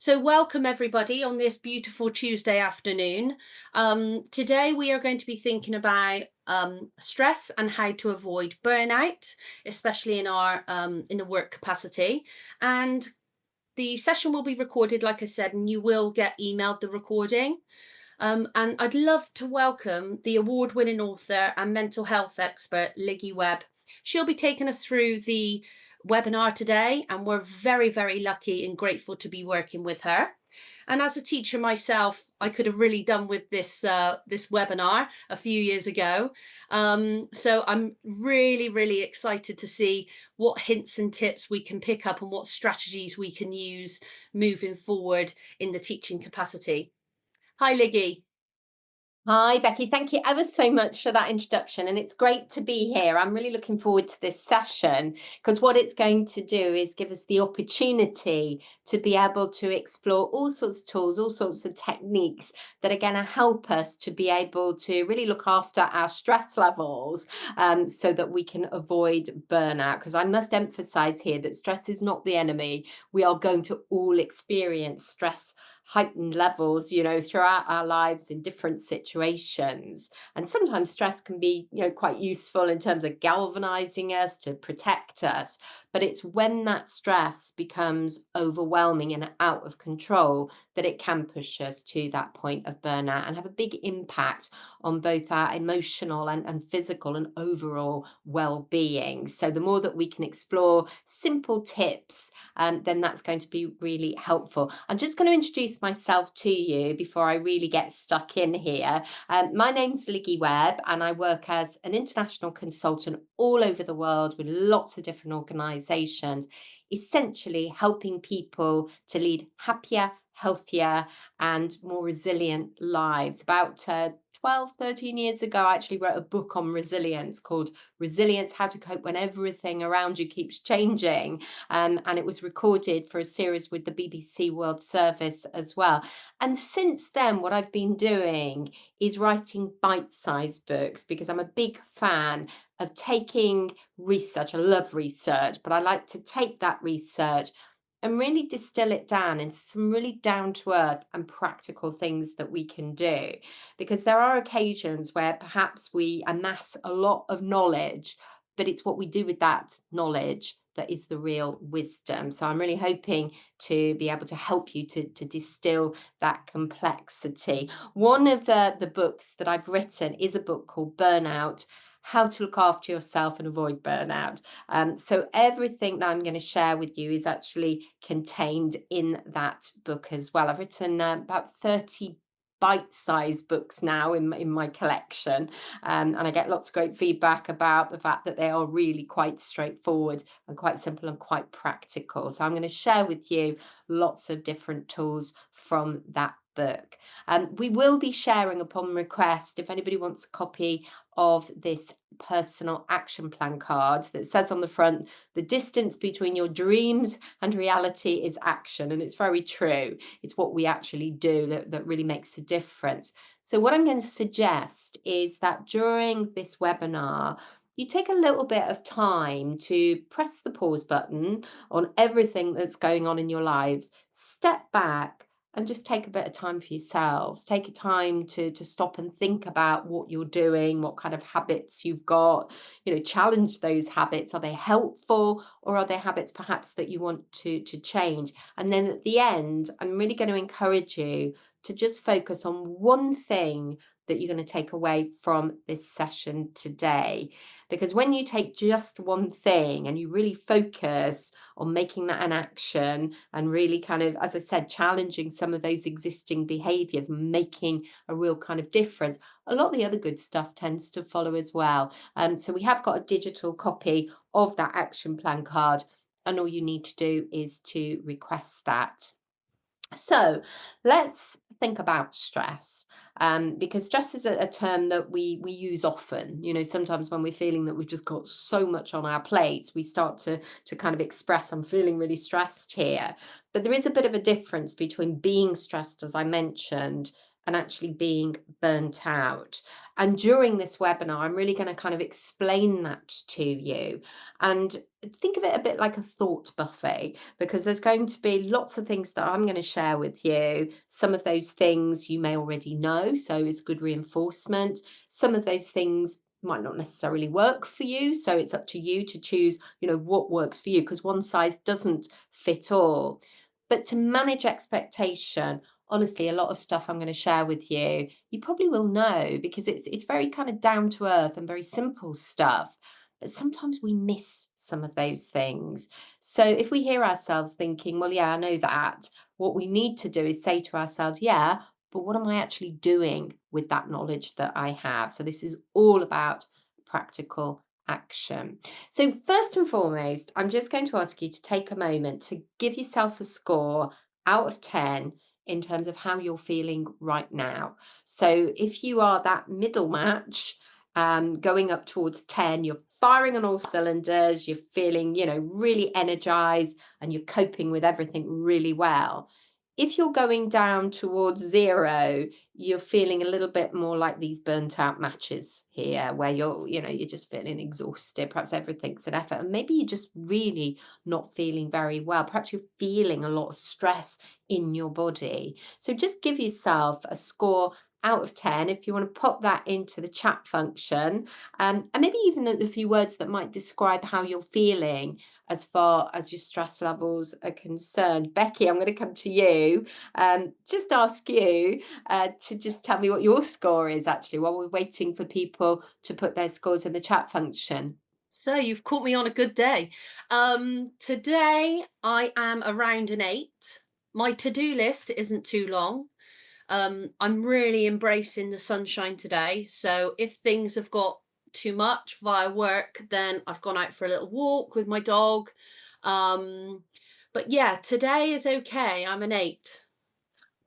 So, welcome everybody on this beautiful Tuesday afternoon. Today, we are going to be thinking about stress and how to avoid burnout, especially in the work capacity. And the session will be recorded, like I said, and you will get emailed the recording. And I'd love to welcome the award-winning author and mental health expert, Liggy Webb. She'll be taking us through the webinar today, and we're very, very lucky and grateful to be working with her. And as a teacher myself, I could have really done with this webinar a few years ago. So I'm really, really excited to see what hints and tips we can pick up and what strategies we can use moving forward in the teaching capacity. Hi, Liggy. Hi, Becky. Thank you ever so much for that introduction. And it's great to be here. I'm really looking forward to this session because what it's going to do is give us the opportunity to be able to explore all sorts of tools, all sorts of techniques that are going to help us to be able to really look after our stress levels so that we can avoid burnout. Because I must emphasize here that stress is not the enemy. We are going to all experience stress heightened levels, throughout our lives in different situations. And sometimes stress can be, quite useful in terms of galvanizing us to protect us. But it's when that stress becomes overwhelming and out of control that it can push us to that point of burnout and have a big impact on both our emotional and physical and overall well-being. So the more that we can explore simple tips, then that's going to be really helpful. I'm just going to introduce myself to you before I really get stuck in here. My name's Liggy Webb, and I work as an international consultant all over the world with lots of different organizations, essentially helping people to lead happier, healthier, and more resilient lives. About 12, 13 years ago, I actually wrote a book on resilience called Resilience: How to Cope When Everything Around You Keeps Changing. And it was recorded for a series with the BBC World Service as well. And since then, what I've been doing is writing bite-sized books because I'm a big fan of taking research. I love research, but I like to take that research and really distill it down into some really down to earth and practical things that we can do. Because there are occasions where perhaps we amass a lot of knowledge, but it's what we do with that knowledge that is the real wisdom. So I'm really hoping to be able to help you to distill that complexity. One of the books that I've written is a book called Burnout: How to Look After Yourself and Avoid Burnout. So everything that I'm going to share with you is actually contained in that book as well. I've written about 30 bite-sized books now in my collection, and I get lots of great feedback about the fact that they are really quite straightforward and quite simple and quite practical. So I'm going to share with you lots of different tools from that book. We will be sharing upon request, if anybody wants a copy of this personal action plan card that says on the front, the distance between your dreams and reality is action. And it's very true. It's what we actually do that really makes a difference. So what I'm going to suggest is that during this webinar, you take a little bit of time to press the pause button on everything that's going on in your lives, step back, and just take a bit of time for yourselves. Take a time to stop and think about what you're doing, what kind of habits you've got. Challenge those habits. Are they helpful, or are they habits perhaps that you want to change? And then at the end, I'm really going to encourage you to just focus on one thing that you're going to take away from this session today. Because when you take just one thing and you really focus on making that an action and really kind of, as I said, challenging some of those existing behaviors, making a real kind of difference, a lot of the other good stuff tends to follow as well. So we have got a digital copy of that action plan card, and all you need to do is to request that. So let's think about stress, because stress is a term that we use often. Sometimes when we're feeling that we've just got so much on our plates, we start to kind of express, I'm feeling really stressed here. But there is a bit of a difference between being stressed, as I mentioned, and actually being burnt out. And during this webinar, I'm really going to kind of explain that to you. And think of it a bit like a thought buffet, because there's going to be lots of things that I'm going to share with you. Some of those things you may already know, so it's good reinforcement. Some of those things might not necessarily work for you, so it's up to you to choose, what works for you, because one size doesn't fit all. But to manage expectation, honestly, a lot of stuff I'm going to share with you, you probably will know, because it's very kind of down to earth and very simple stuff. But sometimes we miss some of those things. So if we hear ourselves thinking, well, yeah, I know that, what we need to do is say to ourselves, yeah, but what am I actually doing with that knowledge that I have? So this is all about practical action. So, first and foremost, I'm just going to ask you to take a moment to give yourself a score out of 10 in terms of how you're feeling right now. So, if you are that middle match, going up towards 10, you're firing on all cylinders, you're feeling, really energized, and you're coping with everything really well. If you're going down towards 0, you're feeling a little bit more like these burnt out matches here, where you're just feeling exhausted. Perhaps everything's an effort, and maybe you're just really not feeling very well. Perhaps you're feeling a lot of stress in your body. So just give yourself a score out of 10 if you want to pop that into the chat function, and maybe even a few words that might describe how you're feeling as far as your stress levels are concerned. Becky, I'm going to come to you. Just ask you to just tell me what your score is, actually, while we're waiting for people to put their scores in the chat function. So you've caught me on a good day. Today I am around an 8. My to-do list isn't too long. I'm really embracing the sunshine today. So if things have got too much via work, then I've gone out for a little walk with my dog. Um, but yeah, today is okay. I'm an 8.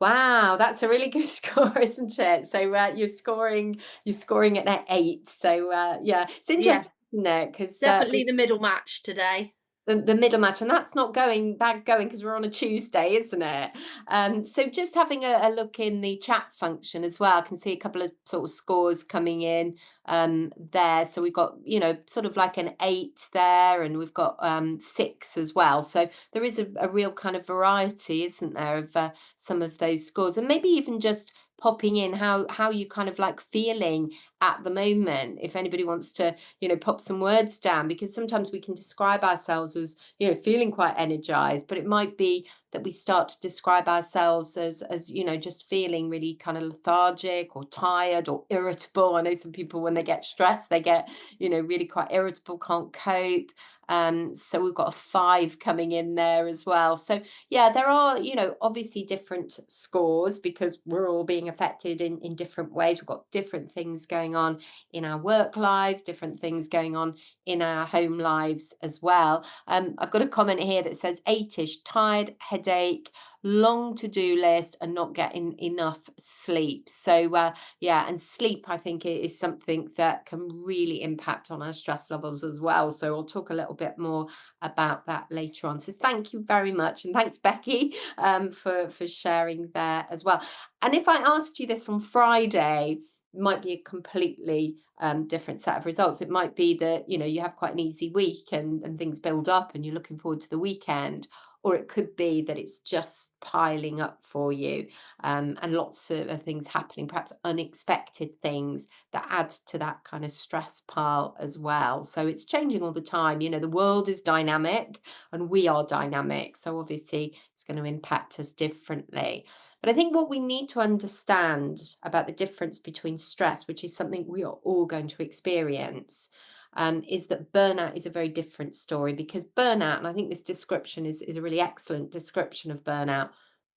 Wow, that's a really good score, isn't it? So you're scoring at an 8. So yeah, it's Yeah, interesting, isn't it? Because definitely the middle match today. the middle match, and that's not going bad going, because we're on a Tuesday, isn't it? So just having a look in the chat function as well, I can see a couple of sort of scores coming in there. So we've got, sort of like an 8 there, and we've got 6 as well. So there is a real kind of variety, isn't there, of some of those scores, and maybe even just popping in how you kind of like feeling at the moment. If anybody wants to, pop some words down, because sometimes we can describe ourselves as, feeling quite energized, but it might be that we start to describe ourselves as just feeling really kind of lethargic or tired or irritable. I know some people, when they get stressed, they get, really quite irritable, can't cope. So we've got a 5 coming in there as well. So yeah, there are, obviously different scores, because we're all being affected in different ways. We've got different things going on in our work lives, different things going on in our home lives as well. I've got a comment here that says 8ish, tired, headache, long to-do list, and not getting enough sleep. So yeah, and sleep, I think, is something that can really impact on our stress levels as well. So I'll talk a little bit more about that later on. So thank you very much, and thanks, Becky, for sharing there as well. And if I asked you this on Friday, it might be a completely different set of results. It might be that, you have quite an easy week, and things build up and you're looking forward to the weekend. Or it could be that it's just piling up for you, and lots of things happening, perhaps unexpected things that add to that kind of stress pile as well. So it's changing all the time. The world is dynamic, and we are dynamic. So obviously it's going to impact us differently. But I think what we need to understand about the difference between stress, which is something we are all going to experience, is that burnout is a very different story. Because burnout, and I think this description is a really excellent description of burnout.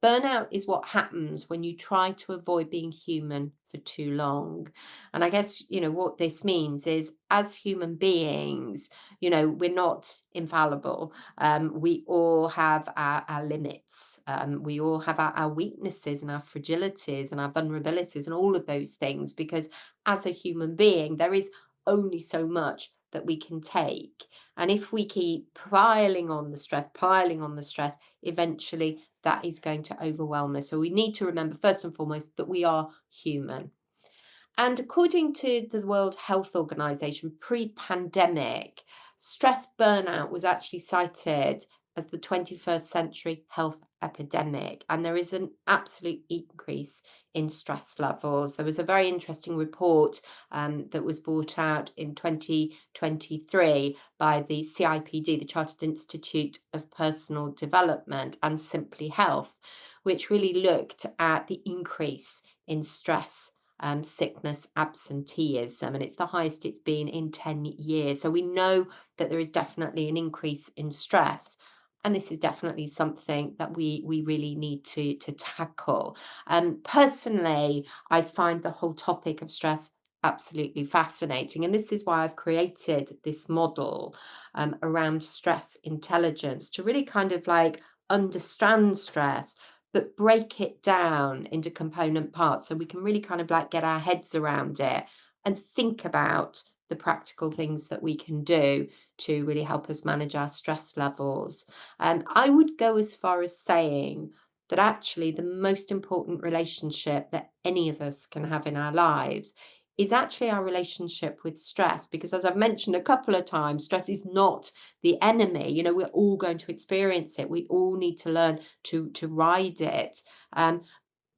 Burnout is what happens when you try to avoid being human for too long. And I guess, what this means is, as human beings, we're not infallible. We all have our limits. We all have our weaknesses and our fragilities and our vulnerabilities and all of those things, because as a human being, there is only so much that we can take. And if we keep piling on the stress, eventually that is going to overwhelm us. So we need to remember, first and foremost, that we are human. And according to the World Health Organization, pre-pandemic, stress burnout was actually cited as the 21st century health epidemic. And there is an absolute increase in stress levels. There was a very interesting report that was brought out in 2023 by the CIPD, the Chartered Institute of Personal Development, and Simply Health, which really looked at the increase in stress, sickness, absenteeism, and it's the highest it's been in 10 years. So we know that there is definitely an increase in stress. And this is definitely something that we really need to tackle. Personally, I find the whole topic of stress absolutely fascinating. And this is why I've created this model around stress intelligence to really kind of like understand stress, but break it down into component parts so we can really kind of like get our heads around it and think about the practical things that we can do to really help us manage our stress levels. I would go as far as saying that actually the most important relationship that any of us can have in our lives is actually our relationship with stress. Because as I've mentioned a couple of times, stress is not the enemy. You know, we're all going to experience it. We all need to learn to ride it. Um,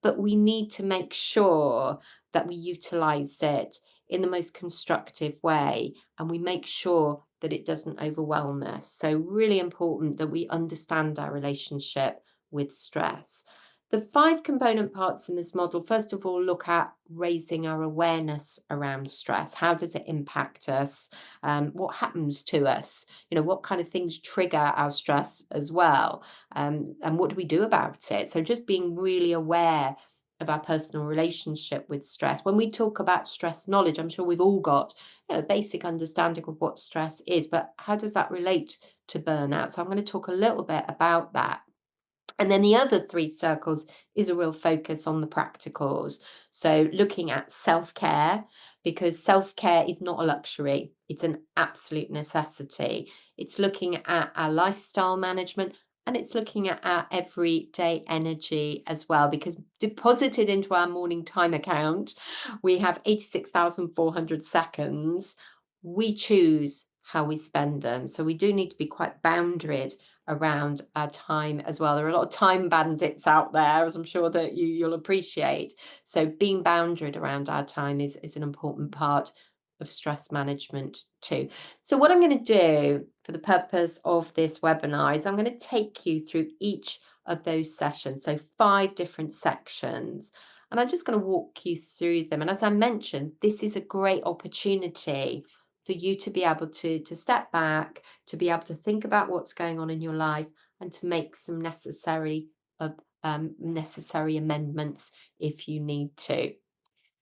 but we need to make sure that we utilize it in the most constructive way and we make sure that it doesn't overwhelm us. So, really important that we understand our relationship with stress. The five component parts in this model, first of all, look at raising our awareness around stress. How does it impact us? What happens to us? You know, what kind of things trigger our stress as well? And what do we do about it? So, just being really aware of our personal relationship with stress. When we talk about stress knowledge, I'm sure we've all got, you know, a basic understanding of what stress is, but how does that relate to burnout? So I'm going to talk a little bit about that. And then the other three circles is a real focus on the practicals. So looking at self-care, because self-care is not a luxury, it's an absolute necessity. It's looking at our lifestyle management and it's looking at our everyday energy as well, because deposited into our morning time account, we have 86,400 seconds. We choose how we spend them. So we do need to be quite boundaried around our time as well. There are a lot of time bandits out there, as I'm sure that you'll appreciate. So being boundaried around our time is an important part of stress management too. So what I'm going to do for the purpose of this webinar is I'm going to take you through each of those sessions. So 5 different sections. And I'm just going to walk you through them. And as I mentioned, this is a great opportunity for you to be able to step back, to be able to think about what's going on in your life, and to make some necessary amendments if you need to.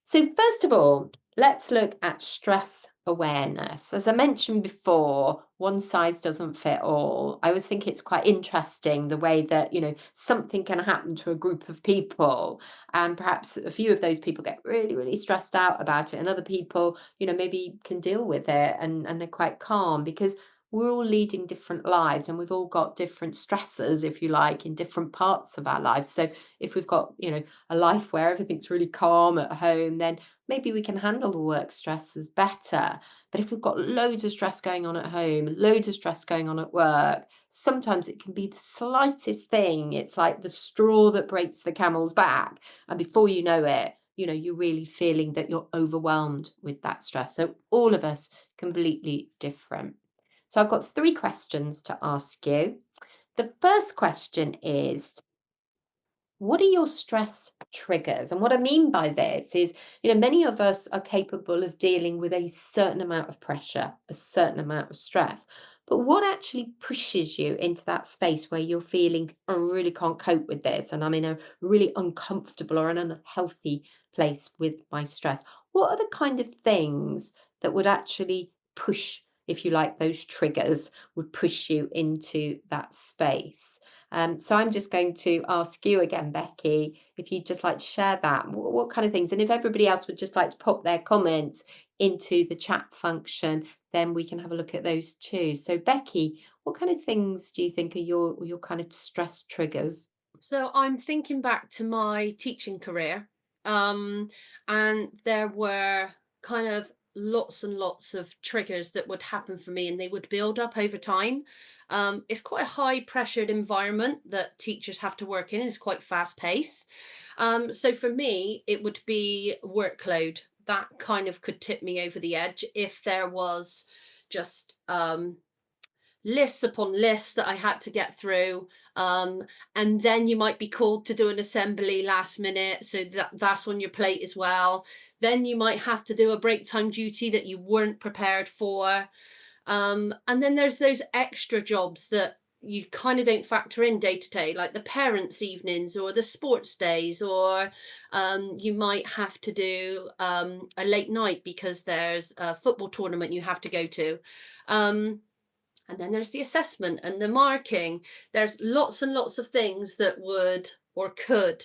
So, first of all, let's look at stress awareness. As I mentioned before, one size doesn't fit all. I always think it's quite interesting the way that, you know, something can happen to a group of people, and perhaps a few of those people get really, really stressed out about it, and other people, you know, maybe can deal with it and they're quite calm because we're all leading different lives and we've all got different stressors, if you like, in different parts of our lives. So if we've got, you know, a life where everything's really calm at home, then maybe we can handle the work stresses better. But if we've got loads of stress going on at home, loads of stress going on at work, sometimes it can be the slightest thing. It's like the straw that breaks the camel's back. And before you know it, you know, you're really feeling that you're overwhelmed with that stress. So all of us completely different. So I've got 3 questions to ask you. The first question is, what are your stress triggers? And what I mean by this is, you know, many of us are capable of dealing with a certain amount of pressure, a certain amount of stress. But what actually pushes you into that space where you're feeling, I really can't cope with this, and I'm in a really uncomfortable or an unhealthy place with my stress? What are the kind of things that would actually push, if you like, those triggers would push you into that space? So I'm just going to ask you again, Becky, if you'd just like to share that, what kind of things, and if everybody else would just like to pop their comments into the chat function, then we can have a look at those too. So Becky, what kind of things do you think are your kind of stress triggers? So I'm thinking back to my teaching career. Um, and there were kind of lots and lots of triggers that would happen for me, and they would build up over time. It's quite a high pressured environment that teachers have to work in. It's quite fast paced. So for me, it would be workload that kind of could tip me over the edge if there was just lists upon lists that I had to get through. And then you might be called to do an assembly last minute, so that's on your plate as well. Then you might have to do a break time duty that you weren't prepared for. And then there's those extra jobs that you kind of don't factor in day to day, like the parents' evenings or the sports days, or you might have to do a late night because there's a football tournament you have to go to. Um, and then there's the assessment and the marking. There's lots and lots of things that would or could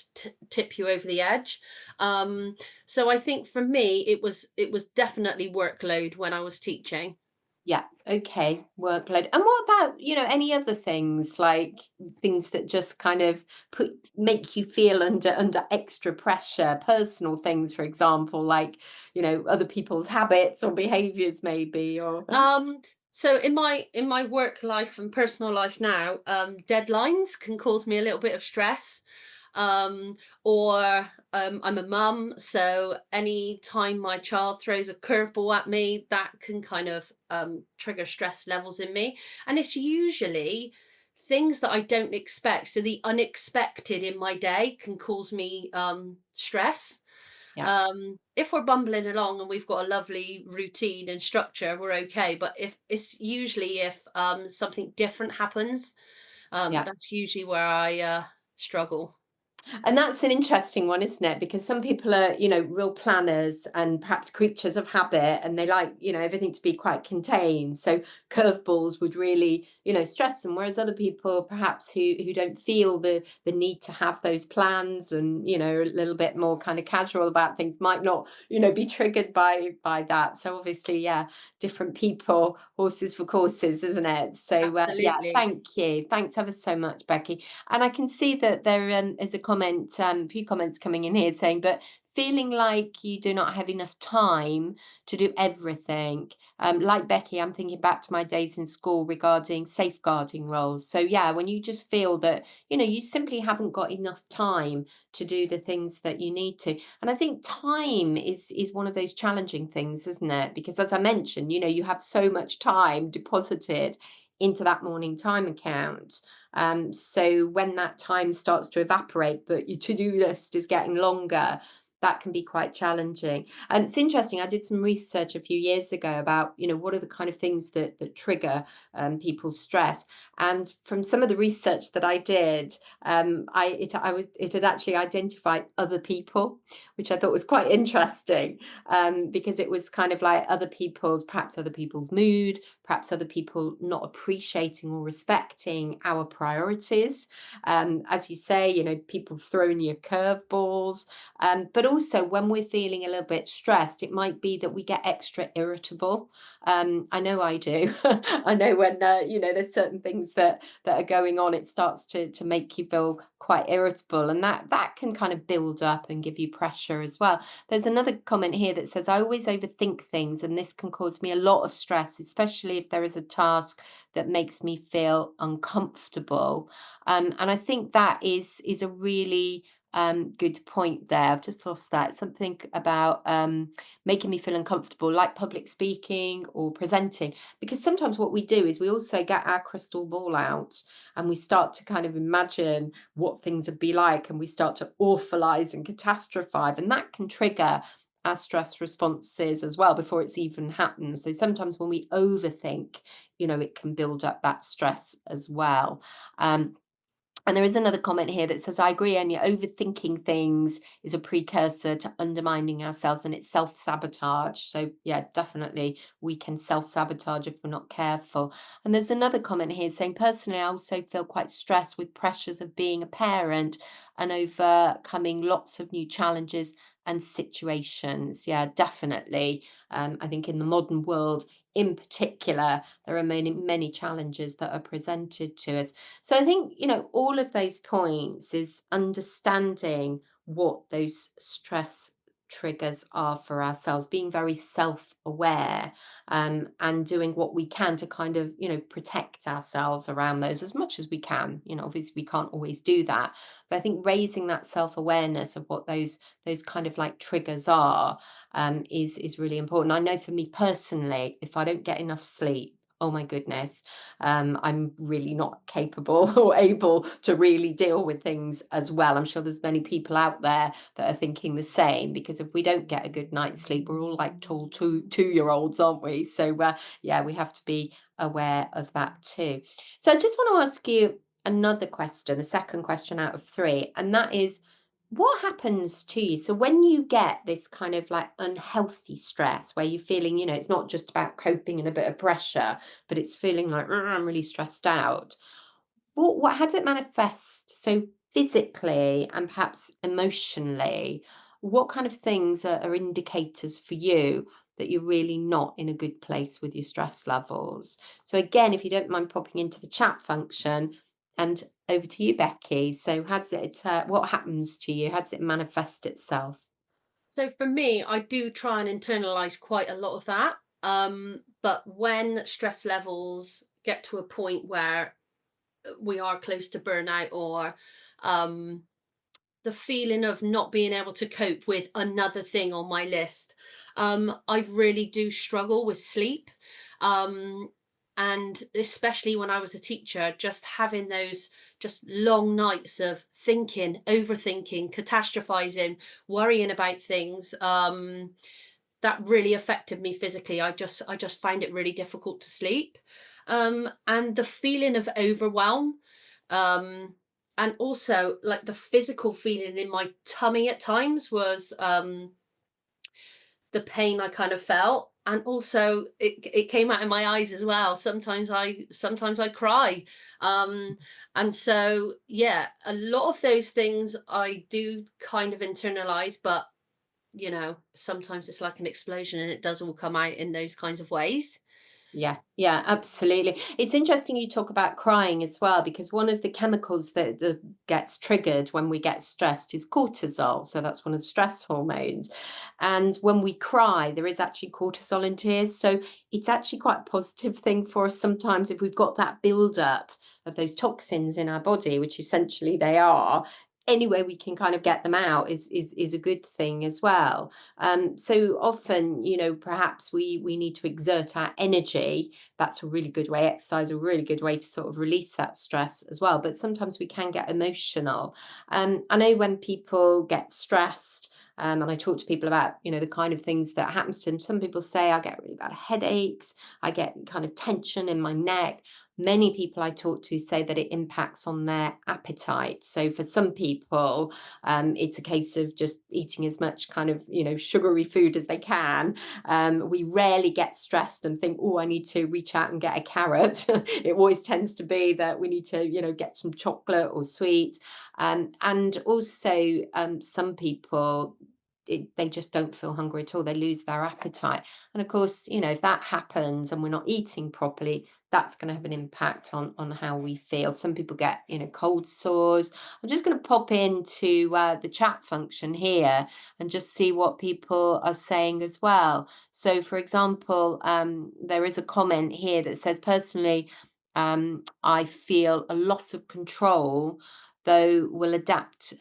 tip you over the edge. So I think for me, it was definitely workload when I was teaching. Yeah. Okay. Workload. And what about, any other things like things that just kind of make you feel under extra pressure, personal things, for example, like, other people's habits or behaviors maybe, or Um, so in my work life and personal life now, deadlines can cause me a little bit of stress. Or I'm a mum, so any time my child throws a curveball at me, that can kind of trigger stress levels in me. And it's usually things that I don't expect. So the unexpected in my day can cause me stress. yeah. If we're bumbling along and we've got a lovely routine and structure, we're okay. But if it's usually if something different happens, Yeah. that's usually where I struggle. And that's an interesting one, isn't it? Because some people are, real planners and perhaps creatures of habit, and they like, everything to be quite contained. So curveballs would really, stress them. Whereas other people, perhaps who don't feel the need to have those plans and, a little bit more kind of casual about things, might not, be triggered by that. So obviously, yeah, different people, horses for courses, isn't it? So yeah, Absolutely. thank you. Thanks ever so much, Becky. And I can see that there is a few comments coming in here saying, but feeling like you do not have enough time to do everything. Like Becky, I'm thinking back to my days in school regarding safeguarding roles. So yeah, when you just feel that, you simply haven't got enough time to do the things that you need to. And I think time is one of those challenging things, isn't it? Because as I mentioned, you have so much time deposited into that morning time account. So when that time starts to evaporate, but your to-do list is getting longer, that can be quite challenging. And it's interesting. I did some research a few years ago about, what are the kind of things that trigger people's stress. And from some of the research that I did, it had actually identified other people, which I thought was quite interesting, because it was kind of like perhaps other people's mood, perhaps other people not appreciating or respecting our priorities. As you say, people throwing you curveballs. But also, when we're feeling a little bit stressed, it might be that we get extra irritable. I know I do. I know when there's certain things that are going on, it starts to make you feel quite irritable, and that can kind of build up and give you pressure as well. There's another comment here that says, I always overthink things, and this can cause me a lot of stress, especially if there is a task that makes me feel uncomfortable. And I think that is a really good point there. I've just lost that. Something about making me feel uncomfortable, like public speaking or presenting. Because sometimes what we do is we also get our crystal ball out and we start to kind of imagine what things would be like, and we start to awfulize and catastrophize, and that can trigger our stress responses as well before it's even happened. So sometimes when we overthink, it can build up that stress as well. Um, and there is another comment here that says, I agree, Anya, overthinking things is a precursor to undermining ourselves, and it's self sabotage. So, yeah, definitely we can self sabotage if we're not careful. And there's another comment here saying, personally, I also feel quite stressed with pressures of being a parent and overcoming lots of new challenges and situations. Yeah, definitely. I think in the modern world, in particular, there are many challenges that are presented to us. So I think, all of those points is understanding what those stress triggers are for ourselves, being very self-aware, and doing what we can to kind of, protect ourselves around those as much as we can. Obviously we can't always do that, but I think raising that self-awareness of what those kind of like triggers are, is really important. I know for me personally, if I don't get enough sleep, oh my goodness, I'm really not capable or able to really deal with things as well. I'm sure there's many people out there that are thinking the same, because if we don't get a good night's sleep, we're all like tall two-year-olds, aren't we? So yeah, we have to be aware of that too. So I just want to ask you another question, the second question out of three, and that is, what happens to you? So when you get this kind of like unhealthy stress where you're feeling, it's not just about coping and a bit of pressure, but it's feeling like, "Ugh, I'm really stressed out." What how does it manifest? So physically and perhaps emotionally, what kind of things are indicators for you that you're really not in a good place with your stress levels? So again, if you don't mind popping into the chat function, and over to you, Becky. So how does it, what happens to you? How does it manifest itself? So for me, I do try and internalize quite a lot of that. But when stress levels get to a point where we are close to burnout, or um, the feeling of not being able to cope with another thing on my list, I really do struggle with sleep. Um, and especially when I was a teacher, just having those just long nights of thinking, overthinking, catastrophizing, worrying about things. That really affected me physically. I just find it really difficult to sleep. And the feeling of overwhelm, um, and also like the physical feeling in my tummy at times was the pain I kind of felt. And also it came out in my eyes as well. Sometimes I cry. And so yeah, a lot of those things I do kind of internalize, but sometimes it's like an explosion and it does all come out in those kinds of ways. Yeah, yeah, absolutely. It's interesting you talk about crying as well, because one of the chemicals that gets triggered when we get stressed is cortisol. So that's one of the stress hormones. And when we cry, there is actually cortisol in tears. So it's actually quite a positive thing for us sometimes if we've got that buildup of those toxins in our body, which essentially they are. Any way we can kind of get them out is a good thing as well. So often, perhaps we need to exert our energy. That's a really good way. Exercise, a really good way to sort of release that stress as well. But sometimes we can get emotional. I know when people get stressed, and I talk to people about, the kind of things that happens to them. Some people say, I get really bad headaches. I get kind of tension in my neck. Many people I talk to say that it impacts on their appetite. So for some people, it's a case of just eating as much kind of, sugary food as they can. We rarely get stressed and think, oh, I need to reach out and get a carrot. It always tends to be that we need to, get some chocolate or sweets. And also, some people, they just don't feel hungry at all. They lose their appetite. And of course, if that happens and we're not eating properly, that's going to have an impact on how we feel. Some people get, cold sores. I'm just going to pop into the chat function here and just see what people are saying as well. So, for example, there is a comment here that says, personally, I feel a loss of control, though will adopt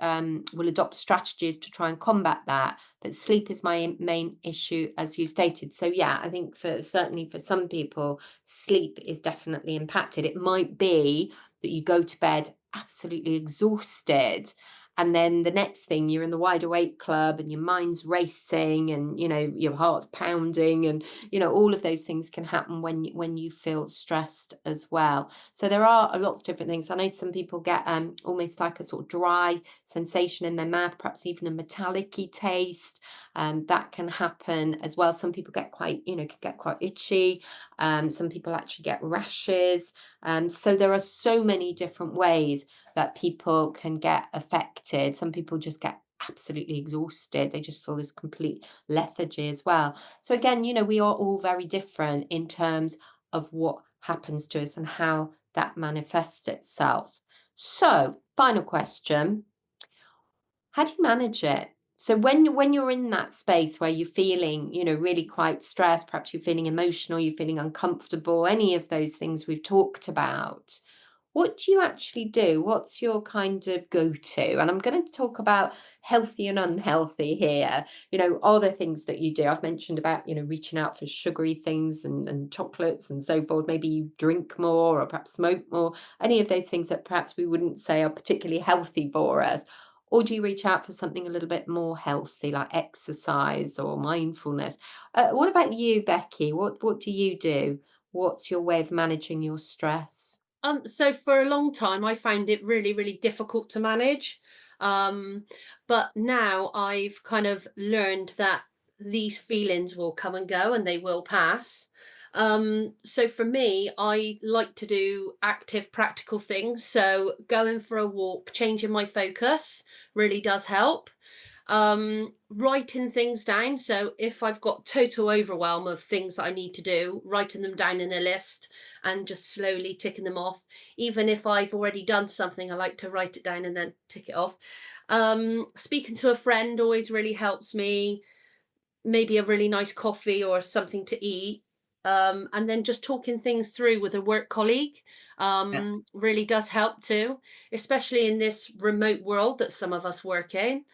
strategies to try and combat that. But sleep is my main issue, as you stated. So yeah, I think certainly for some people, sleep is definitely impacted. It might be that you go to bed absolutely exhausted, and then the next thing you're in the wide awake club and your mind's racing, and your heart's pounding, and all of those things can happen when you feel stressed as well. So there are lots of different things. I know some people get almost like a sort of dry sensation in their mouth, perhaps even a metallic-y taste. That can happen as well. Some people get quite, can get quite itchy. Some people actually get rashes. So there are so many different ways that people can get affected. Some people just get absolutely exhausted. They just feel this complete lethargy as well. So again, we are all very different in terms of what happens to us and how that manifests itself. So, final question, how do you manage it? So when you're in that space where you're feeling, really quite stressed, perhaps you're feeling emotional, you're feeling uncomfortable, any of those things we've talked about, what do you actually do? What's your kind of go-to? And I'm going to talk about healthy and unhealthy here. Are there things that you do? I've mentioned about, reaching out for sugary things and chocolates and so forth. Maybe you drink more or perhaps smoke more. Any of those things that perhaps we wouldn't say are particularly healthy for us. Or do you reach out for something a little bit more healthy, like exercise or mindfulness? What about you, Becky? What do you do? What's your way of managing your stress? So for a long time, I found it really, really difficult to manage. Um, but now I've kind of learned that these feelings will come and go and they will pass. So for me, I like to do active, practical things. So going for a walk, changing my focus really does help. Writing things down. So if I've got total overwhelm of things that I need to do, writing them down in a list and just slowly ticking them off. Even if I've already done something, I like to write it down and then tick it off. Speaking to a friend always really helps me, maybe a really nice coffee or something to eat. And then just talking things through with a work colleague really does help too, especially in this remote world that some of us work in.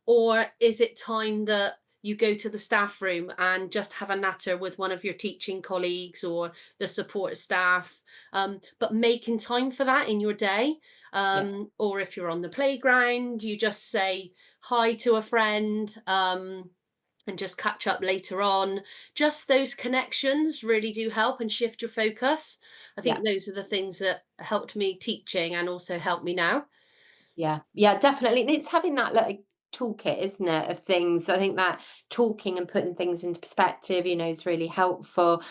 Or is it time that you go to the staff room and just have a natter with one of your teaching colleagues or the support staff? But making time for that in your day. Yeah. Or if you're on the playground, you just say hi to a friend. And just catch up later on. Just those connections really do help and shift your focus. I Yeah. think those are the things that helped me teaching and also help me now. Yeah, yeah, definitely. And it's having that like toolkit, isn't it, of things. I think that talking and putting things into perspective, is really helpful.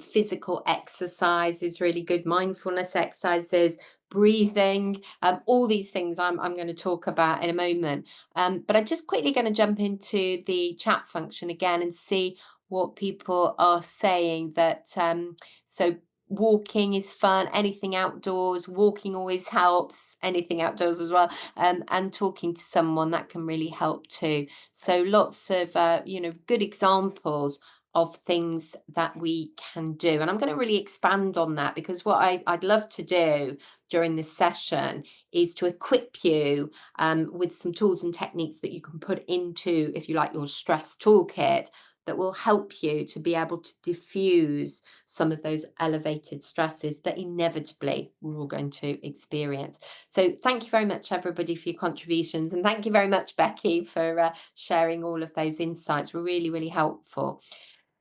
Physical exercise is really good. Mindfulness exercises, breathing, all these things I'm going to talk about in a moment. But I'm just quickly going to jump into the chat function again and see what people are saying. So walking is fun, anything outdoors, walking always helps, anything outdoors as well. And talking to someone, that can really help too. So lots of good examples of things that we can do. And I'm going to really expand on that, because what I'd love to do during this session is to equip you with some tools and techniques that you can put into, if you like, your stress toolkit, that will help you to be able to diffuse some of those elevated stresses that inevitably we're all going to experience. So thank you very much, everybody, for your contributions. And thank you very much, Becky, for sharing all of those insights. Were really, really helpful.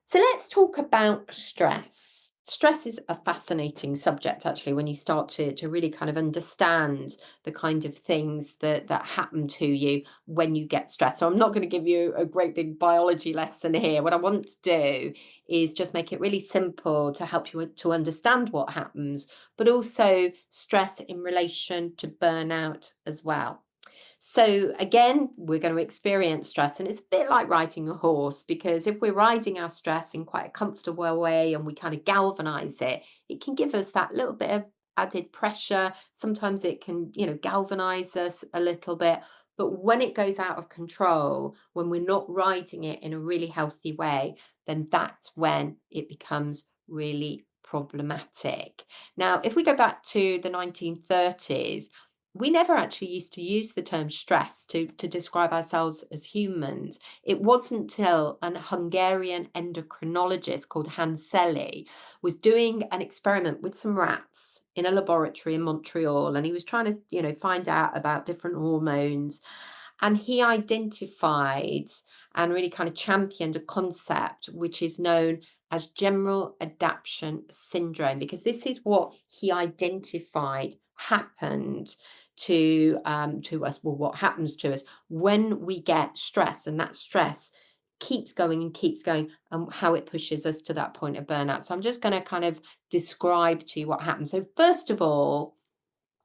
So let's talk about stress. Stress is a fascinating subject, actually, when you start to really kind of understand the kind of things that happen to you when you get stressed. So I'm not going to give you a great big biology lesson here. What I want to do is just make it really simple to help you to understand what happens, but also stress in relation to burnout as well. So again, we're going to experience stress, and it's a bit like riding a horse, because if we're riding our stress in quite a comfortable way and we kind of galvanize it, it can give us that little bit of added pressure. Sometimes it can, galvanize us a little bit. But when it goes out of control, when we're not riding it in a really healthy way, then that's when it becomes really problematic. Now, if we go back to the 1930s, we never actually used to use the term stress to describe ourselves as humans. It wasn't until an Hungarian endocrinologist called Hanseli was doing an experiment with some rats in a laboratory in Montreal, and he was trying to, find out about different hormones. And he identified and really kind of championed a concept which is known as general adaptation syndrome, because this is what he identified happened to us. Well, what happens to us when we get stress, and that stress keeps going and keeps going, and how it pushes us to that point of burnout. So I'm just going to kind of describe to you what happens. So first of all,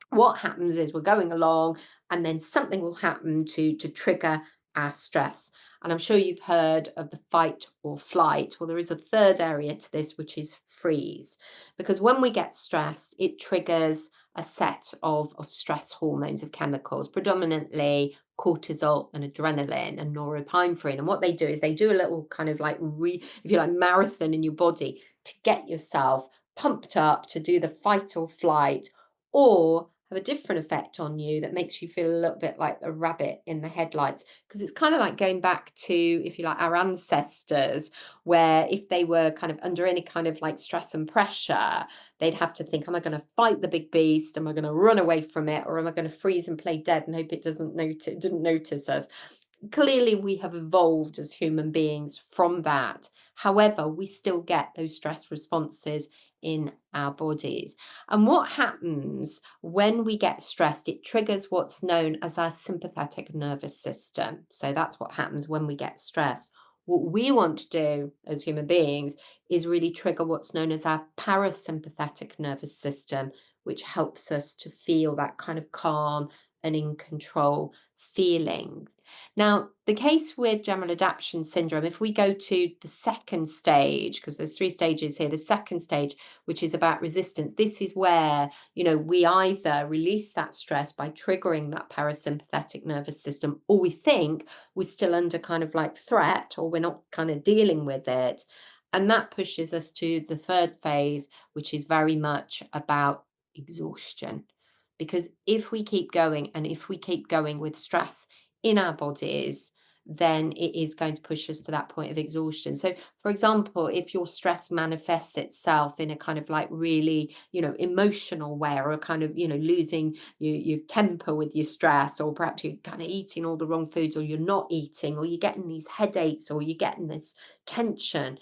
what happens is we're going along and then something will happen to trigger our stress. And I'm sure you've heard of the fight or flight. Well, there is a third area to this, which is freeze. Because when we get stressed, it triggers a set of stress hormones, of chemicals, predominantly cortisol and adrenaline and norepinephrine. And what they do is they do a little kind of like, if you like, marathon in your body to get yourself pumped up to do the fight or flight, or have a different effect on you that makes you feel a little bit like the rabbit in the headlights. Because it's kind of like going back to, if you like, our ancestors, where if they were kind of under any kind of like stress and pressure, they'd have to think, am I going to fight the big beast? Am I going to run away from it? Or am I going to freeze and play dead and hope it didn't notice us? Clearly, we have evolved as human beings from that. However, we still get those stress responses in our bodies. And what happens when we get stressed, it triggers what's known as our sympathetic nervous system. So that's what happens when we get stressed. What we want to do as human beings is really trigger what's known as our parasympathetic nervous system, which helps us to feel that kind of calm and in control feeling. Now, the case with general adaptation syndrome, if we go to the second stage, because there's three stages here, the second stage, which is about resistance, this is where, we either release that stress by triggering that parasympathetic nervous system, or we think we're still under kind of like threat, or we're not kind of dealing with it. And that pushes us to the third phase, which is very much about exhaustion. Because if we keep going and if we keep going with stress in our bodies, then it is going to push us to that point of exhaustion. So, for example, if your stress manifests itself in a kind of like really, emotional way, or a kind of, losing your temper with your stress, or perhaps you're kind of eating all the wrong foods, or you're not eating, or you're getting these headaches, or you're getting this tension,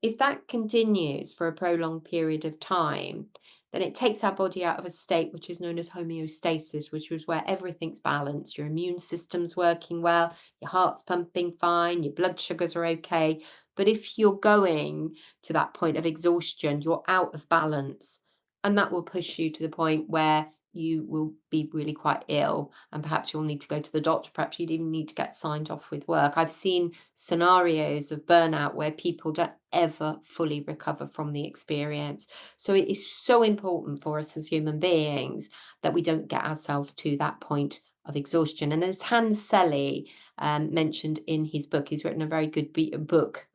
if that continues for a prolonged period of time, then it takes our body out of a state which is known as homeostasis, which is where everything's balanced. Your immune system's working well, your heart's pumping fine, your blood sugars are okay. But if you're going to that point of exhaustion, you're out of balance. And that will push you to the point where you will be really quite ill, and perhaps you'll need to go to the doctor. Perhaps you'd even need to get signed off with work. I've seen scenarios of burnout where people don't ever fully recover from the experience. So it is so important for us as human beings that we don't get ourselves to that point of exhaustion. And as Hans Selye mentioned in his book, he's written a very good book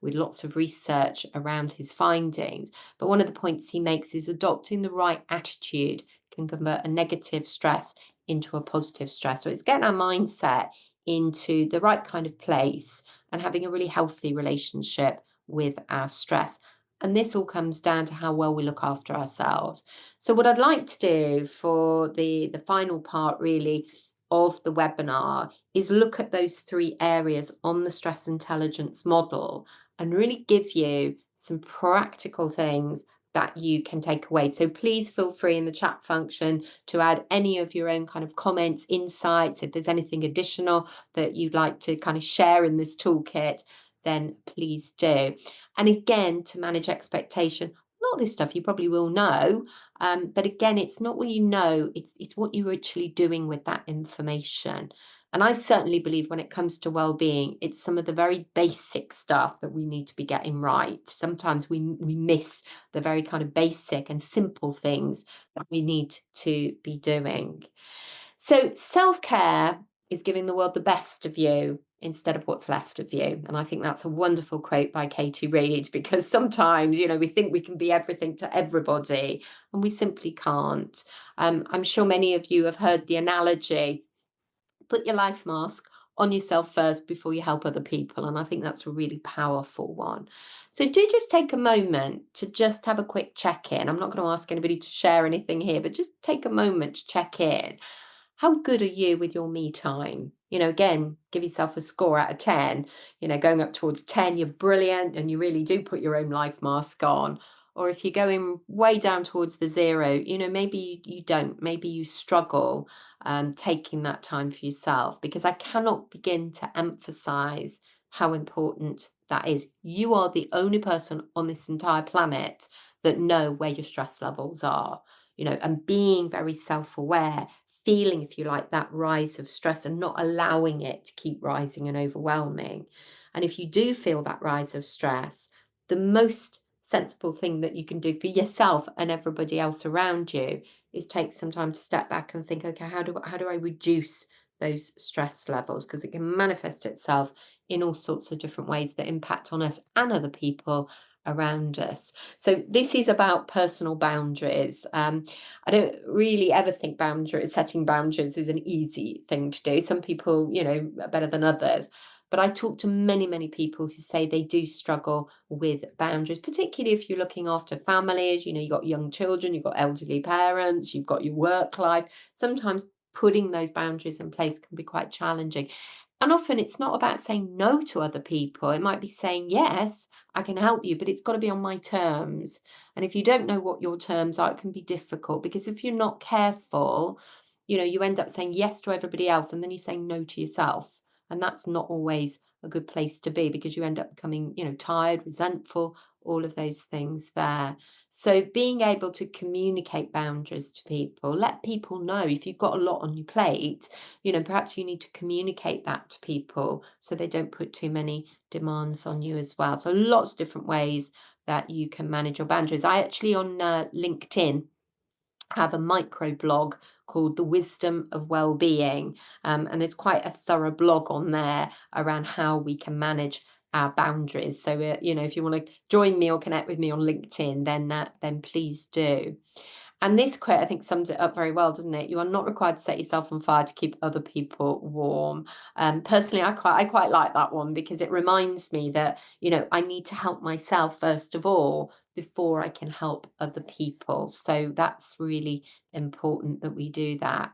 with lots of research around his findings. But one of the points he makes is adopting the right attitude can convert a negative stress into a positive stress. So it's getting our mindset into the right kind of place and having a really healthy relationship with our stress. And this all comes down to how well we look after ourselves. So what I'd like to do for the final part really of the webinar is look at those three areas on the stress intelligence model and really give you some practical things that you can take away. So please feel free in the chat function to add any of your own kind of comments, insights. If there's anything additional that you'd like to kind of share in this toolkit, then please do. And again, to manage expectation, a lot of this stuff you probably will know, but again, it's not what you know, it's what you're actually doing with that information. And I certainly believe when it comes to well-being, it's some of the very basic stuff that we need to be getting right. Sometimes we miss the very kind of basic and simple things that we need to be doing. So self-care is giving the world the best of you instead of what's left of you. And I think that's a wonderful quote by Katie Reed, because sometimes, we think we can be everything to everybody, and we simply can't. I'm sure many of you have heard the analogy, put your life mask on yourself first before you help other people. And I think that's a really powerful one. So do just take a moment to just have a quick check-in. I'm not going to ask anybody to share anything here, but just take a moment to check in. How good are you with your me time? Again, give yourself a score out of 10. Going up towards 10, you're brilliant and you really do put your own life mask on. Or if you're going way down towards the 0, maybe you don't, maybe you struggle taking that time for yourself, because I cannot begin to emphasize how important that is. You are the only person on this entire planet that know where your stress levels are. and being very self-aware, feeling, if you like, that rise of stress and not allowing it to keep rising and overwhelming. And if you do feel that rise of stress, the most sensible thing that you can do for yourself and everybody else around you is take some time to step back and think, okay, how do I reduce those stress levels? Because it can manifest itself in all sorts of different ways that impact on us and other people around us. So this is about personal boundaries. I don't really ever think setting boundaries is an easy thing to do. Some people, are better than others. But I talk to many, many people who say they do struggle with boundaries, particularly if you're looking after families, you've got young children, you've got elderly parents, you've got your work life. Sometimes putting those boundaries in place can be quite challenging. And often it's not about saying no to other people. It might be saying, yes, I can help you, but it's got to be on my terms. And if you don't know what your terms are, it can be difficult because if you're not careful, you end up saying yes to everybody else and then you're saying no to yourself. And that's not always a good place to be because you end up becoming, tired, resentful, all of those things there. So being able to communicate boundaries to people, let people know if you've got a lot on your plate, perhaps you need to communicate that to people so they don't put too many demands on you as well. So lots of different ways that you can manage your boundaries. I actually on LinkedIn have a micro blog called The Wisdom of Wellbeing. And there's quite a thorough blog on there around how we can manage our boundaries. So, if you want to join me or connect with me on LinkedIn, then please do. And this quote, I think, sums it up very well, doesn't it? You are not required to set yourself on fire to keep other people warm. Personally, I quite like that one because it reminds me that, I need to help myself first of all before I can help other people. So that's really important that we do that.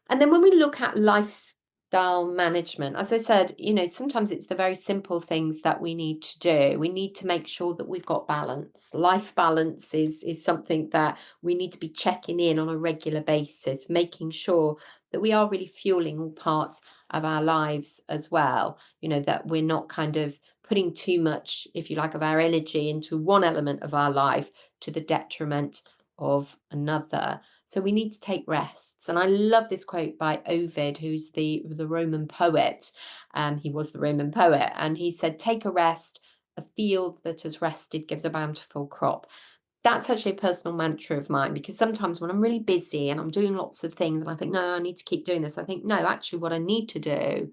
And then when we look at lifestyle management, as I said, sometimes it's the very simple things that we need to do. We need to make sure that we've got balance. Life balance is something that we need to be checking in on a regular basis, making sure that we are really fueling all parts of our lives as well. That we're not kind of putting too much, if you like, of our energy into one element of our life to the detriment of another. So we need to take rests. And I love this quote by Ovid, who's the Roman poet. He was the Roman poet. And he said, take a rest. A field that has rested gives a bountiful crop. That's actually a personal mantra of mine because sometimes when I'm really busy and I'm doing lots of things and I think, no, I need to keep doing this. I think, no, actually, what I need to do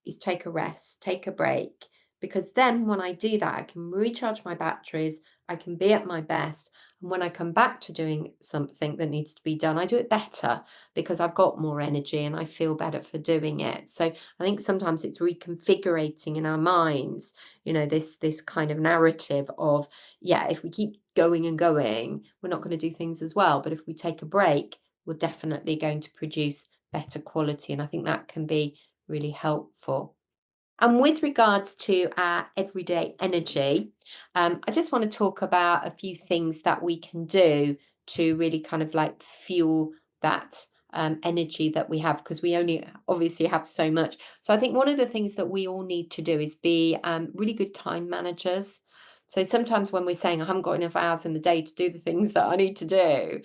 is take a rest, take a break, because then when I do that, I can recharge my batteries, I can be at my best. And when I come back to doing something that needs to be done, I do it better because I've got more energy and I feel better for doing it. So I think sometimes it's reconfigurating in our minds, this kind of narrative of, yeah, if we keep going and going, we're not going to do things as well. But if we take a break, we're definitely going to produce better quality. And I think that can be really helpful. And with regards to our everyday energy, I just want to talk about a few things that we can do to really kind of like fuel that energy that we have because we only obviously have so much. So I think one of the things that we all need to do is be really good time managers. So sometimes when we're saying I haven't got enough hours in the day to do the things that I need to do,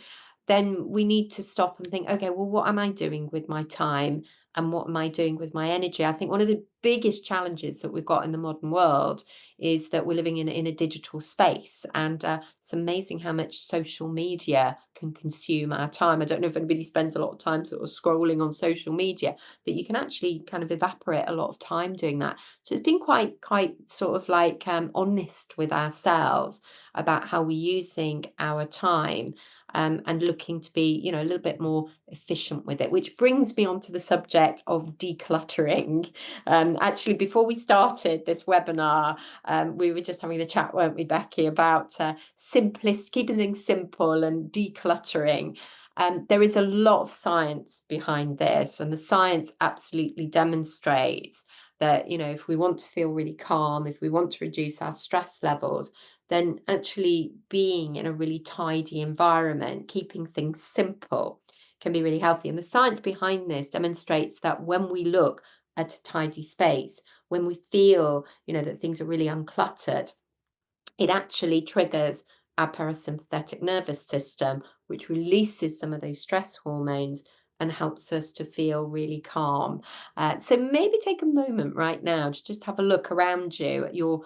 then we need to stop and think, okay, well, what am I doing with my time? And what am I doing with my energy? I think one of the biggest challenges that we've got in the modern world is that we're living in a digital space. And it's amazing how much social media can consume our time. I don't know if anybody spends a lot of time sort of scrolling on social media, but you can actually kind of evaporate a lot of time doing that. So it's been quite sort of like honest with ourselves about how we're using our time and looking to be, a little bit more efficient with it, which brings me on to the subject of decluttering. Actually, before we started this webinar, we were just having a chat, weren't we, Becky, about keeping things simple and decluttering. There is a lot of science behind this, and the science absolutely demonstrates that, if we want to feel really calm, if we want to reduce our stress levels, then actually being in a really tidy environment, keeping things simple can be really healthy. And the science behind this demonstrates that when we look at a tidy space, when we feel, that things are really uncluttered, it actually triggers our parasympathetic nervous system, which releases some of those stress hormones and helps us to feel really calm. So maybe take a moment right now to just have a look around you at your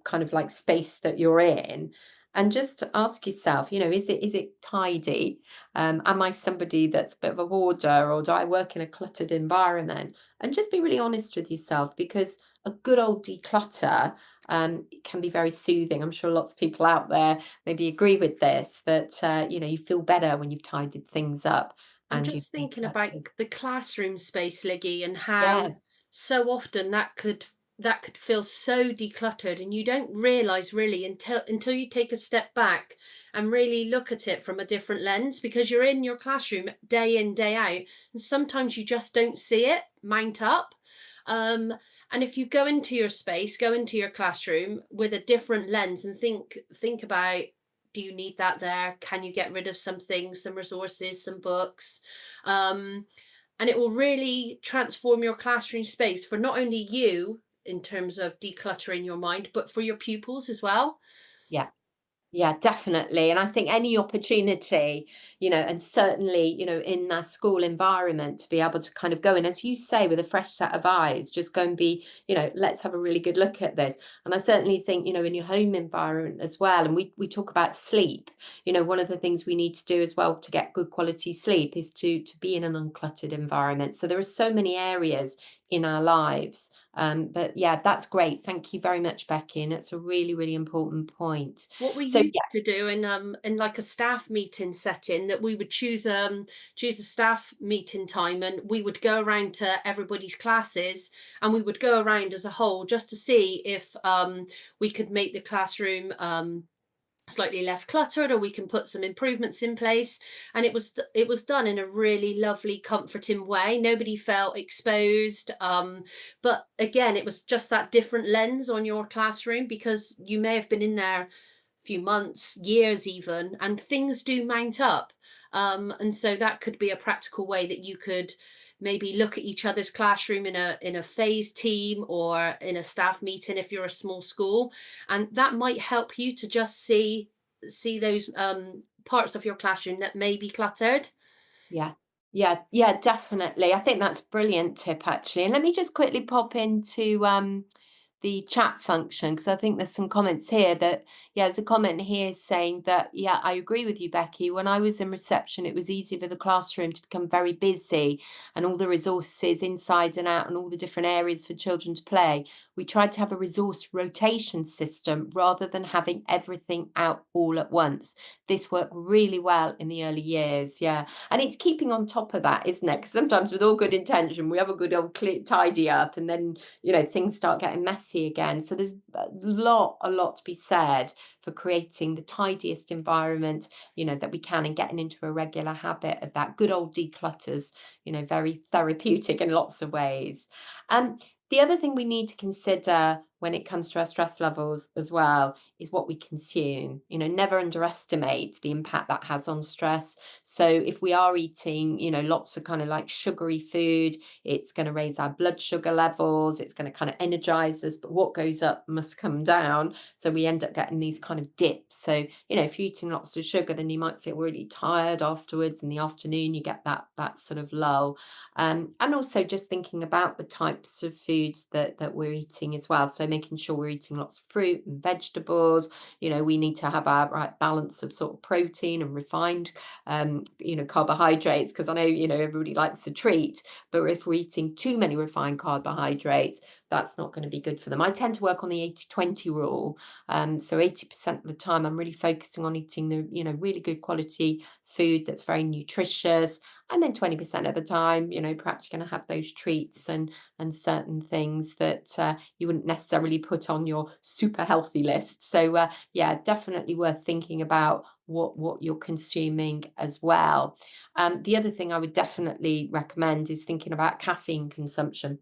kind of like space that you're in, and just ask yourself, is it tidy? Am I somebody that's a bit of a hoarder, or do I work in a cluttered environment? And just be really honest with yourself, because a good old declutter can be very soothing. I'm sure lots of people out there maybe agree with this, that you feel better when you've tidied things up I'm and you've just thinking about decluttered. the classroom space, Liggy, and Yeah, how so often that could feel so decluttered, and you don't realize really until you take a step back and really look at it from a different lens, because you're in your classroom day in, day out, and sometimes you just don't see it mount up. Um, and if you go into your space, go into your classroom with a different lens and think about, do you need that there? Can you get rid of some things, some resources, some books? Um, and it will really transform your classroom space for not only you in terms of decluttering your mind, but for your pupils as well. yeah. Yeah, definitely. And I think any opportunity, and certainly, in that school environment, to be able to kind of go in, as you say, with a fresh set of eyes, just go and be, let's have a really good look at this. And I certainly think, in your home environment as well. And we talk about sleep. One of the things we need to do as well to get good quality sleep is to be in an uncluttered environment. So there are so many areas in our lives. But yeah, that's great. Thank you very much, Becky. And it's a really, really important point. What we So used to do in like a staff meeting setting, that we would choose a staff meeting time, and we would go around to everybody's classes, and we would go around as a whole just to see if we could make the classroom slightly less cluttered, or we can put some improvements in place. And it was done in a really lovely, comforting way. Nobody felt exposed, but again, it was just that different lens on your classroom, because you may have been in there few months, years even, and things do mount up. And so that could be a practical way that you could maybe look at each other's classroom in a phase team, or in a staff meeting if you're a small school, and that might help you to just see those parts of your classroom that may be cluttered. yeah. Yeah, yeah, definitely. I think that's a brilliant tip, actually. And let me just quickly pop into the chat function, because I think there's some comments here that, yeah, there's a comment here saying that, yeah, I agree with you, Becky. When I was in reception, it was easy for the classroom to become very busy, and all the resources inside and out, and all the different areas for children to play. We tried to have a resource rotation system rather than having everything out all at once. This worked really well in the early years. Yeah. And it's keeping on top of that, isn't it? Because sometimes with all good intention, we have a good old tidy up, and then, things start getting messy again. So there's a lot to be said for creating the tidiest environment, that we can, and getting into a regular habit of that. Good old declutters, very therapeutic in lots of ways. Um, the other thing we need to consider when it comes to our stress levels as well is what we consume. Never underestimate the impact that has on stress. So if we are eating, lots of kind of like sugary food, it's going to raise our blood sugar levels, it's going to kind of energize us, but what goes up must come down. So we end up getting these kind of dips. So, if you're eating lots of sugar, then you might feel really tired afterwards. In the afternoon, you get that sort of lull. And also just thinking about the types of foods that we're eating as well. So making sure we're eating lots of fruit and vegetables. We need to have our right balance of sort of protein and refined carbohydrates, because I know, everybody likes a treat, but if we're eating too many refined carbohydrates, that's not going to be good for them. I tend to work on the 80-20 rule. So 80% of the time I'm really focusing on eating the, really good quality food that's very nutritious. And then 20% of the time, perhaps you're going to have those treats and certain things that you wouldn't necessarily put on your super healthy list. So yeah, definitely worth thinking about what you're consuming as well. The other thing I would definitely recommend is thinking about caffeine consumption,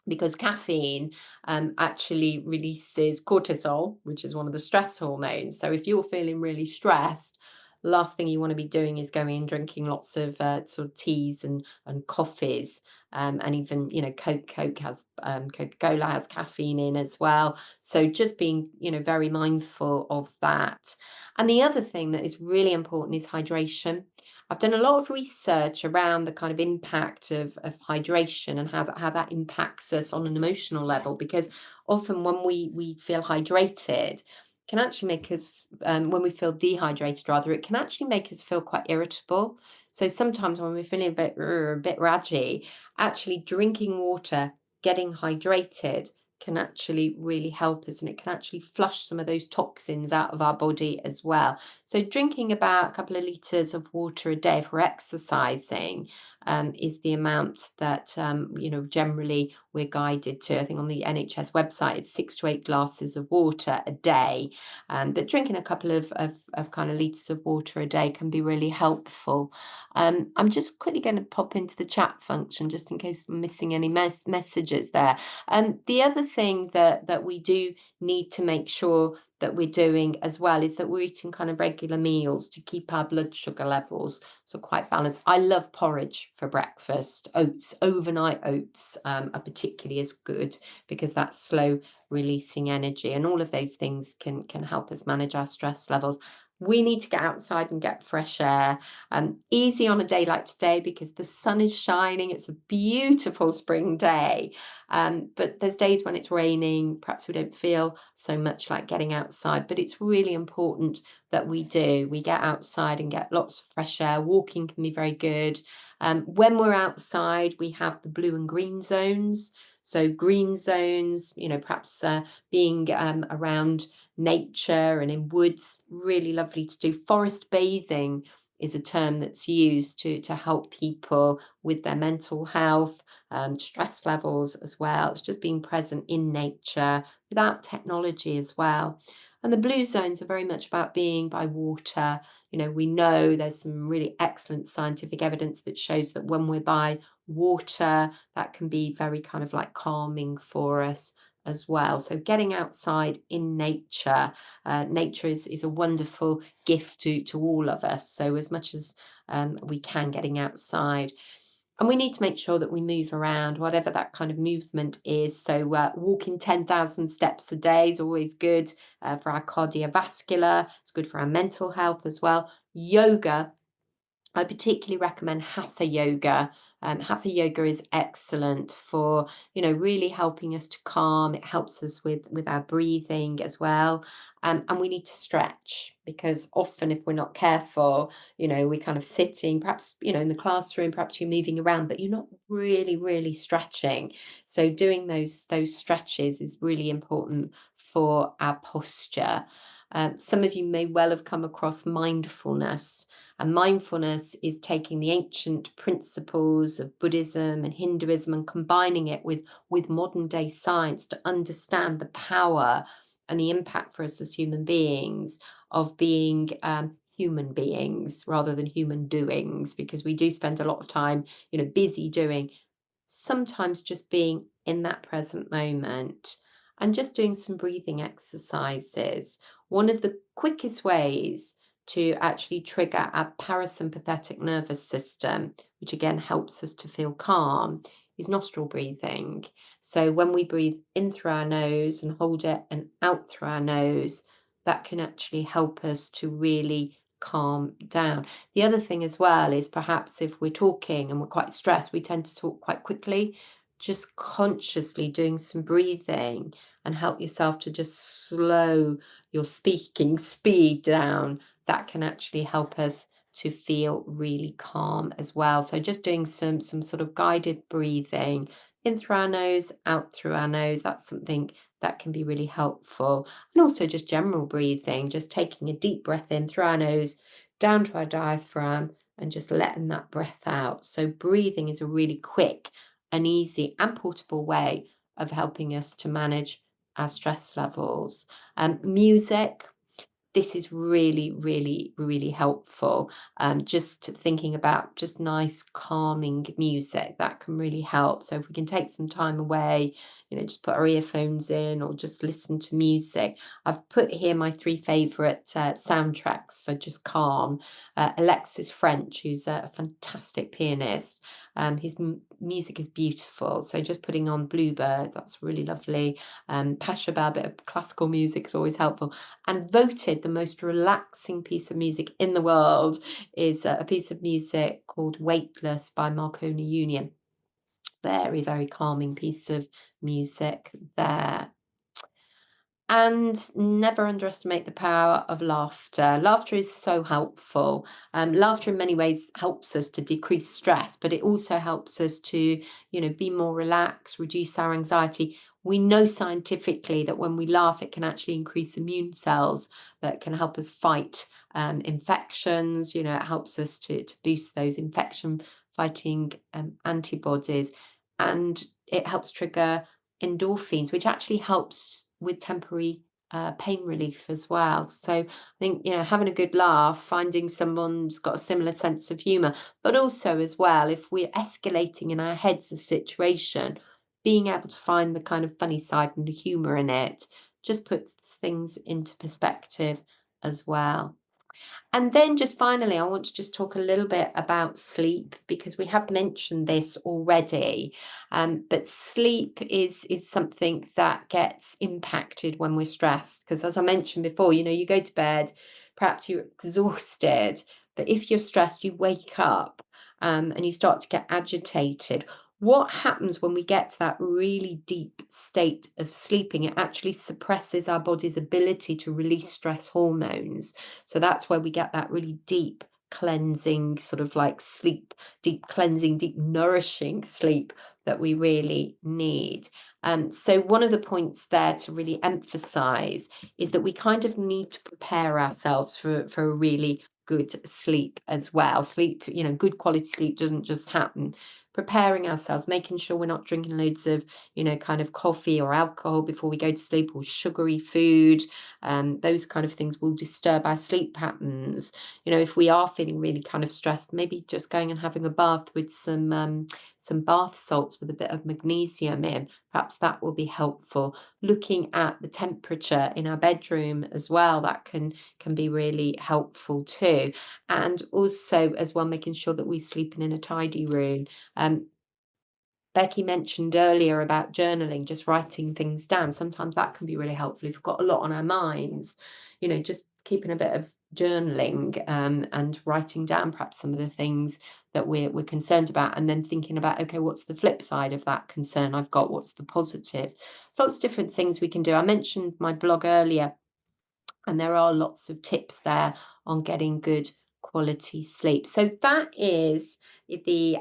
because caffeine actually releases cortisol, which is one of the stress hormones. So if you're feeling really stressed, last thing you want to be doing is going and drinking lots of sort of teas and coffees. And even, Coke has Coca-Cola has caffeine in as well. So just being, very mindful of that. And the other thing that is really important is hydration. I've done a lot of research around the kind of impact of hydration and how that impacts us on an emotional level, because often when we feel hydrated, can actually make us, when we feel dehydrated rather, it can actually make us feel quite irritable. So sometimes when we're feeling a bit raggy, actually drinking water, getting hydrated can actually really help us, and it can actually flush some of those toxins out of our body as well. So drinking about a couple of litres of water a day if we're exercising, is the amount that, generally we're guided to. I think on the NHS website, it's 6 to 8 glasses of water a day. But drinking a couple of kind of litres of water a day can be really helpful. I'm just quickly going to pop into the chat function just in case I'm missing any messages there. The other thing that we do need to make sure that we're doing as well is that we're eating kind of regular meals to keep our blood sugar levels so quite balanced. I love porridge for breakfast. Oats, overnight oats, are particularly as good because that's slow releasing energy, and all of those things can help us manage our stress levels. We need to get outside and get fresh air. Easy on a day like today because the sun is shining. It's a beautiful spring day. But there's days when it's raining, perhaps we don't feel so much like getting outside, but it's really important that we do. We get outside and get lots of fresh air. Walking can be very good. When we're outside, we have the blue and green zones. So green zones, perhaps being around nature and in woods, really lovely to do. Forest bathing is a term that's used to help people with their mental health, stress levels as well. It's just being present in nature without technology as well. And the blue zones are very much about being by water. We know there's some really excellent scientific evidence that shows that when we're by water, that can be very kind of like calming for us as well. So getting outside in nature, nature is a wonderful gift to all of us. So as much as we can, getting outside. And we need to make sure that we move around, whatever that kind of movement is. So walking 10,000 steps a day is always good for our cardiovascular. It's good for our mental health as well. Yoga, I particularly recommend hatha yoga. Hatha yoga is excellent for, really helping us to calm. It helps us with our breathing as well. And we need to stretch because often if we're not careful, we're kind of sitting, perhaps, in the classroom, perhaps you're moving around, but you're not really, really stretching. So doing those stretches is really important for our posture. Some of you may well have come across mindfulness. And mindfulness is taking the ancient principles of Buddhism and Hinduism and combining it with modern day science to understand the power and the impact for us as human beings of being human beings rather than human doings, because we do spend a lot of time, busy doing. Sometimes just being in that present moment and just doing some breathing exercises. One of the quickest ways to actually trigger our parasympathetic nervous system, which again helps us to feel calm, is nostril breathing. So when we breathe in through our nose and hold it and out through our nose, that can actually help us to really calm down. The other thing as well is perhaps if we're talking and we're quite stressed, we tend to talk quite quickly. Just consciously doing some breathing and help yourself to just slow your speaking speed down. That can actually help us to feel really calm as well. So just doing some sort of guided breathing in through our nose, out through our nose. That's something that can be really helpful. And also just general breathing, just taking a deep breath in through our nose, down to our diaphragm, and just letting that breath out. So breathing is a really quick and easy and portable way of helping us to manage our stress levels. Music. this is really, really, really helpful. Just thinking about just nice, calming music that can really help. So if we can take some time away, just put our earphones in or just listen to music. I've put here my three favorite soundtracks for just calm. Alexis French, who's a fantastic pianist. His music is beautiful. So just putting on Bluebird, that's really lovely. Pasha, a bit of classical music is always helpful. And voted the most relaxing piece of music in the world is a piece of music called Weightless by Marconi Union. Very, very calming piece of music there. And never underestimate the power of laughter. Laughter is so helpful. Laughter in many ways helps us to decrease stress, but it also helps us to, be more relaxed, reduce our anxiety. We know scientifically that when we laugh, it can actually increase immune cells that can help us fight infections. It helps us to boost those infection fighting antibodies. And it helps trigger endorphins, which actually helps with temporary pain relief as well. So I think, having a good laugh, finding someone who's got a similar sense of humor, but also as well, if we're escalating in our heads the situation, being able to find the kind of funny side and the humor in it just puts things into perspective as well. And then just finally, I want to just talk a little bit about sleep because we have mentioned this already. But sleep is something that gets impacted when we're stressed. Because as I mentioned before, you go to bed, perhaps you're exhausted, but if you're stressed, you wake up and you start to get agitated. What happens when we get to that really deep state of sleeping? It actually suppresses our body's ability to release stress hormones. So that's where we get that really deep cleansing, sort of like sleep, deep cleansing, deep nourishing sleep that we really need. So one of the points there to really emphasize is that we kind of need to prepare ourselves for a really good sleep as well. Sleep, good quality sleep doesn't just happen. Preparing ourselves, making sure we're not drinking loads of, kind of coffee or alcohol before we go to sleep, or sugary food. Those kind of things will disturb our sleep patterns. If we are feeling really kind of stressed, maybe just going and having a bath with some bath salts with a bit of magnesium in, perhaps that will be helpful. Looking at the temperature in our bedroom as well, that can be really helpful too. And also as well, making sure that we're sleeping in a tidy room. Becky mentioned earlier about journaling, just writing things down. Sometimes that can be really helpful if we've got a lot on our minds, just keeping a bit of journaling and writing down perhaps some of the things that we're concerned about, and then thinking about, okay, what's the flip side of that concern I've got? What's the positive? So lots of different things we can do. I mentioned my blog earlier, and there are lots of tips there on getting good quality sleep. So that is the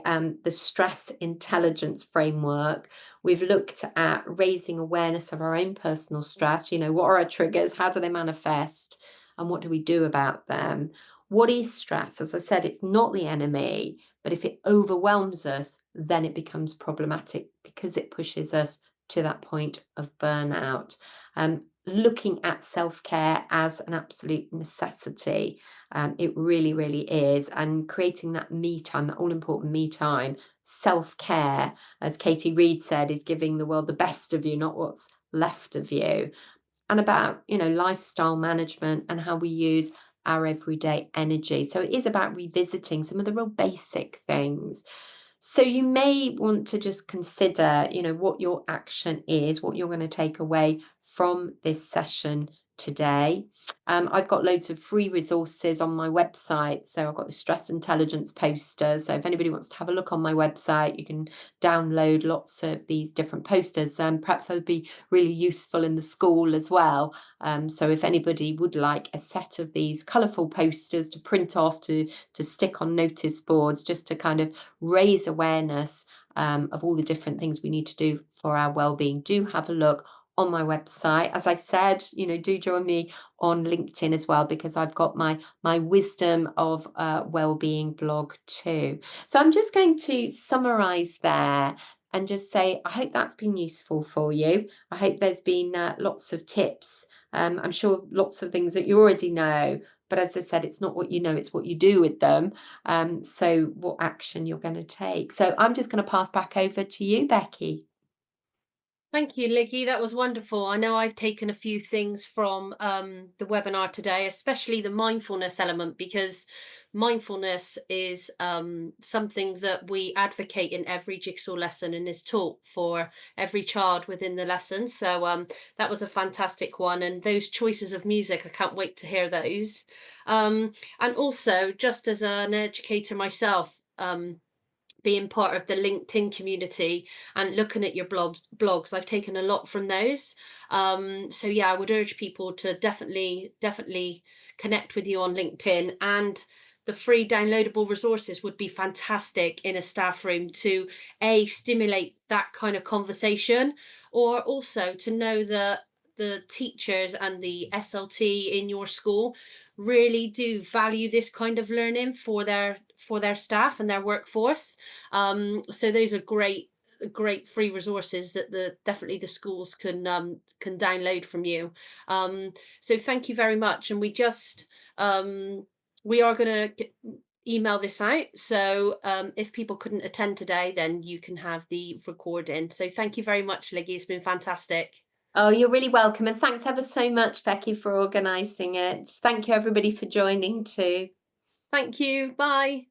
stress intelligence framework. We've looked at raising awareness of our own personal stress. What are our triggers? How do they manifest? And what do we do about them? What is stress? As I said, it's not the enemy, but if it overwhelms us, then it becomes problematic because it pushes us to that point of burnout. Looking at self-care as an absolute necessity. It really, really is. And creating that me time, that all-important me time, self-care, as Katie Reed said, is giving the world the best of you, not what's left of you. And about, lifestyle management and how we use our everyday energy. So it is about revisiting some of the real basic things. So you may want to just consider, what your action is, what you're going to take away from this session today. I've got loads of free resources on my website. So I've got the stress intelligence posters. So if anybody wants to have a look on my website, you can download lots of these different posters. Perhaps they'll be really useful in the school as well. So if anybody would like a set of these colourful posters to print off, to stick on notice boards, just to kind of raise awareness of all the different things we need to do for our well-being, do have a look on my website. As I said, do join me on LinkedIn as well, because I've got my wisdom of well-being blog too. So I'm just going to summarize there and just say, I hope that's been useful for you. I hope there's been lots of tips. I'm sure lots of things that you already know, but as I said, it's not what you know, it's what you do with them. So, what action you're going to take. So, I'm just going to pass back over to you, Becky. Thank you, Liggy. That was wonderful. I know I've taken a few things from the webinar today, especially the mindfulness element, because mindfulness is something that we advocate in every jigsaw lesson and is taught for every child within the lesson. So that was a fantastic one. And those choices of music, I can't wait to hear those. And also, just as an educator myself, being part of the LinkedIn community and looking at your blogs, I've taken a lot from those. So yeah, I would urge people to definitely connect with you on LinkedIn, and the free downloadable resources would be fantastic in a staff room to stimulate that kind of conversation, or also to know that the teachers and the SLT in your school really do value this kind of learning for their staff and their workforce. So those are great free resources that definitely the schools can download from you. So thank you very much. And we are going to email this out. So if people couldn't attend today, then you can have the recording. So thank you very much, Liggy. It's been fantastic. Oh, you're really welcome. And thanks ever so much, Becky, for organising it. Thank you, everybody, for joining too. Thank you. Bye.